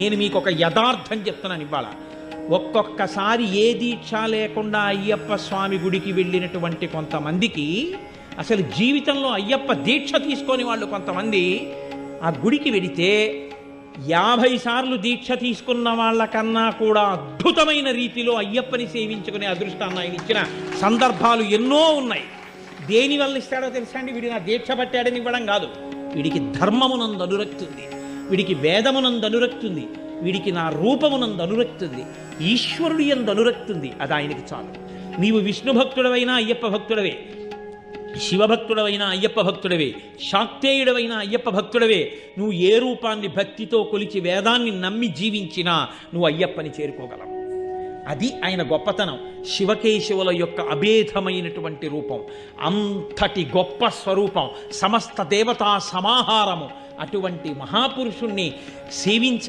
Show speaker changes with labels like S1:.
S1: నేను మీకు ఒక యథార్థం చెప్తున్నాను ఇవాళ. ఒక్కొక్కసారి ఏ దీక్ష లేకుండా అయ్యప్ప స్వామి గుడికి వెళ్ళినటువంటి కొంతమందికి అసలు జీవితంలో అయ్యప్ప దీక్ష తీసుకొని వాళ్ళు కొంతమంది ఆ గుడికి వెడితే 50 సార్లు దీక్ష తీసుకున్న వాళ్ళకన్నా కూడా అద్భుతమైన రీతిలో అయ్యప్పని సేవించుకునే అదృష్టాన్ని ఆయన ఇచ్చిన సందర్భాలు ఎన్నో ఉన్నాయి. దేనివల్ల ఇస్తాడో తెలుసా అండి? వీడి నా దీక్ష పట్టాడని ఇవ్వడం కాదు. వీడికి ధర్మమునందు అనురక్తి ఉంది, వీడికి వేదమునందు అనురక్తి ఉంది, వీడికి నా రూపమునందు అనురక్తి ఉంది, ఈశ్వరుడి యందు అనురక్తి ఉంది. అది ఆయనకి చాలు. నీవు విష్ణు భక్తుడవైనా అయ్యప్ప భక్తుడవే, శివభక్తుడవైనా అయ్యప్ప భక్తుడవే, శాక్తేయుడవైనా అయ్యప్ప భక్తుడవే. నువ్వు ఏ రూపాన్ని భక్తితో కొలిచి వేదాన్ని నమ్మి జీవించినా నువ్వు అయ్యప్పని చేరుకోగలవు. అది ఆయన గొప్పతనం. శివకేశవుల యొక్క అభేదమైనటువంటి రూపం, అంతటి గొప్ప స్వరూపం, సమస్త దేవతా సమాహారము. అటువంటి మహాపురుషుణ్ణి సేవించ